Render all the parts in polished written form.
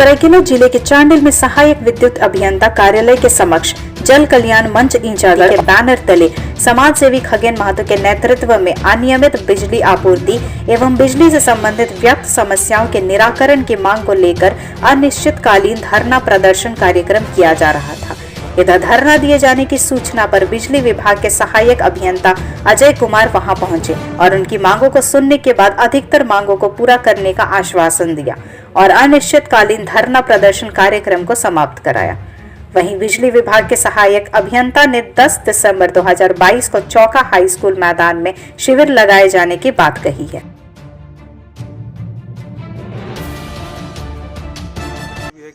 सरायकेला जिले के चांडिल में सहायक विद्युत अभियंता कार्यालय के समक्ष जल कल्याण मंच इंचागढ़ के बैनर तले समाज सेवी खगेन महतो के नेतृत्व में अनियमित बिजली आपूर्ति एवं बिजली से संबंधित व्यक्त समस्याओं के निराकरण की मांग को लेकर अनिश्चितकालीन धरना प्रदर्शन कार्यक्रम किया जा रहा था। इधर धरना दिए जाने की सूचना पर बिजली विभाग के सहायक अभियंता अजय कुमार वहां पहुंचे और उनकी मांगों को सुनने के बाद अधिकतर मांगों को पूरा करने का आश्वासन दिया और अनिश्चितकालीन धरना प्रदर्शन कार्यक्रम को समाप्त कराया। वहीं बिजली विभाग के सहायक अभियंता ने 10 दिसंबर 2022 को चौका हाई स्कूल मैदान में शिविर लगाए जाने की बात कही है।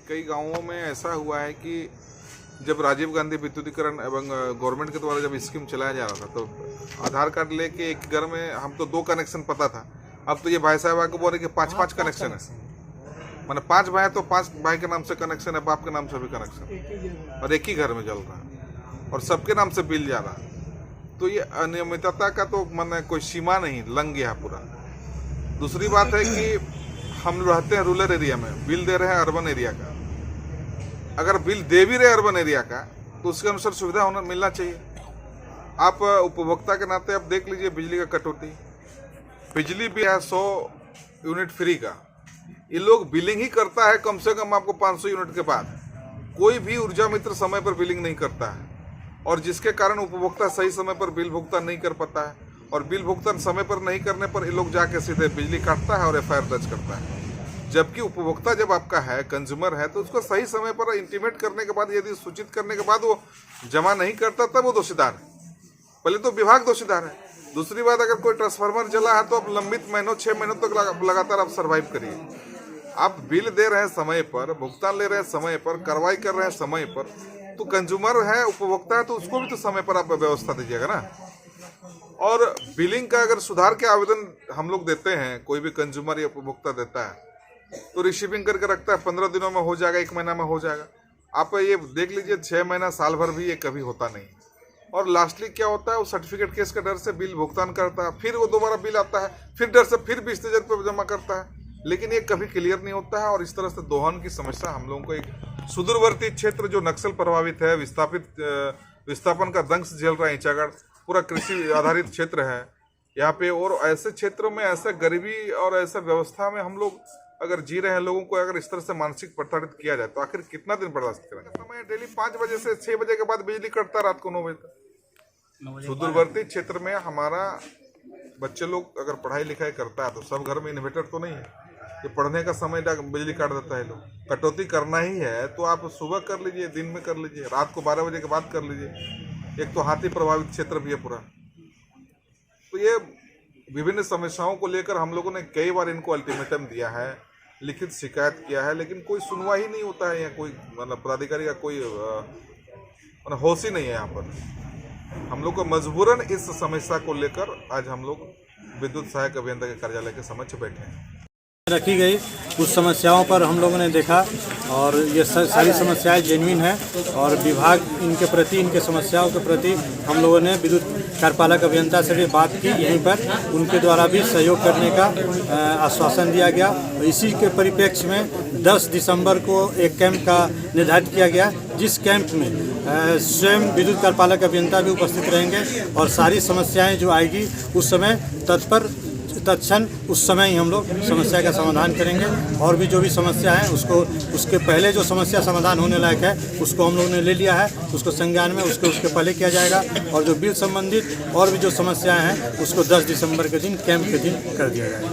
कई गांवों में ऐसा हुआ है कि जब राजीव गांधी विद्युतीकरण एवं गवर्नमेंट के द्वारा जब स्कीम चलाया जा रहा था तो आधार कार्ड लेके एक घर में हम तो 2 कनेक्शन पता था। अब तो ये भाई साहब आके बोल रहे कि 5-5 कनेक्शन है, मैंने 5 भाई तो 5 भाई के नाम से कनेक्शन है, बाप के नाम से भी कनेक्शन और एक ही घर में चल रहा है और सबके नाम से बिल जा रहा है। तो ये अनियमितता का तो मैंने कोई सीमा नहीं, लंघ गया पूरा। दूसरी बात है कि हम रहते हैं रूरल एरिया में, बिल दे रहे हैं अर्बन एरिया का। अगर बिल दे भी रहे अर्बन एरिया का तो उसके अनुसार सुविधा होना मिलना चाहिए। आप उपभोक्ता के नाते आप देख लीजिए बिजली का कटौती, बिजली भी है 100 यूनिट फ्री का, ये लोग बिलिंग ही करता है कम से कम आपको 500 यूनिट के बाद। कोई भी ऊर्जा मित्र समय पर बिलिंग नहीं करता है और जिसके कारण उपभोक्ता सही समय पर बिल भुगतान नहीं कर पाता है और बिल भुगतान समय पर नहीं करने पर ये लोग जाके सीधे बिजली काटता है और FIR दर्ज करता है। जबकि उपभोक्ता जब आपका है, कंज्यूमर है, तो उसको सही समय पर इंटीमेट करने के बाद, यदि सूचित करने के बाद वो जमा नहीं करता तब वो दोषीदार है। पहले तो विभाग दोषीदार है। दूसरी बात, अगर कोई ट्रांसफार्मर जला है तो आप लंबित महीनों 6 महीनों तक लगातार आप सर्वाइव करिए। आप बिल दे रहे हैं समय पर, भुगतान ले रहे हैं समय पर, कार्रवाई कर रहे हैं समय पर, तो कंज्यूमर है, उपभोक्ता है, तो उसको भी तो समय पर आप व्यवस्था दीजिएगा ना। और बिलिंग का अगर सुधार के आवेदन हम लोग देते हैं, कोई भी कंज्यूमर या उपभोक्ता देता है तो रिसीविंग करके रखता है, 15 दिनों में हो जाएगा, 1 महीना में हो जाएगा। आप ये देख लीजिए 6 महीना साल भर भी ये कभी होता नहीं। और लास्टली क्या होता है, वो सर्टिफिकेट केस के डर से बिल भुगतान करता है, फिर वो दोबारा बिल आता है, फिर डर से फिर 20,000 रुपये जमा करता है, लेकिन ये कभी क्लियर नहीं होता है। और इस तरह से दोहन की समस्या हम लोगों को एक सुदूरवर्ती क्षेत्र जो नक्सल प्रभावित है, विस्थापन का दंश झेल रहा है, इंचागढ़ पूरा कृषि आधारित क्षेत्र है यहाँ पे। और ऐसे क्षेत्रों में ऐसे गरीबी और ऐसे व्यवस्था में हम लोग अगर जी रहे हैं, लोगों को अगर इस तरह से मानसिक प्रताड़ित किया जाए तो आखिर कितना दिन बर्दाश्त करेंगे। समय डेली 5 बजे से 6 बजे के बाद बिजली कटता है, रात को 9 बजे तक। सुदूरवर्ती क्षेत्र में हमारा बच्चे लोग अगर पढ़ाई लिखाई करता है तो सब घर में इन्वर्टर तो नहीं है, ये पढ़ने का समय बिजली काट देता है। लोग कटौती करना ही है तो आप सुबह कर लीजिए, दिन में कर लीजिए, रात को 12 बजे के बाद कर लीजिए। एक तो हाथी प्रभावित क्षेत्र भी है पूरा। तो ये विभिन्न समस्याओं को लेकर हम लोगों ने कई बार इनको अल्टीमेटम दिया है, लिखित शिकायत किया है, लेकिन कोई सुनवाई नहीं होता है। यहाँ कोई मतलब प्राधिकारी का कोई होश ही नहीं है यहाँ पर। हम लोग को मजबूरन इस समस्या को लेकर आज हम लोग विद्युत सहायक अभियंता के कार्यालय के समक्ष बैठे हैं। रखी गई कुछ समस्याओं पर हम लोगों ने देखा और ये सारी समस्याएं जेन्युइन हैं और विभाग इनके प्रति, इनके समस्याओं के प्रति हम लोगों ने विद्युत कार्यपालक अभियंता से भी बात की। यहीं पर उनके द्वारा भी सहयोग करने का आश्वासन दिया गया। इसी के परिप्रेक्ष्य में 10 दिसंबर को एक कैंप का निर्धारित किया गया, जिस कैंप में स्वयं विद्युत कार्यपालक अभियंता भी उपस्थित रहेंगे और सारी समस्याएँ जो आएगी उस समय तत्क्षण उस समय ही हम लोग समस्या का समाधान करेंगे। और भी जो भी समस्या है उसके पहले जो समस्या समाधान होने लायक है उसको हम लोगों ने ले लिया है, उसको संज्ञान में उसके पहले किया जाएगा। और जो बिल संबंधित और भी जो समस्याएं हैं उसको 10 दिसंबर के दिन कैंप के दिन कर दिया जाएगा।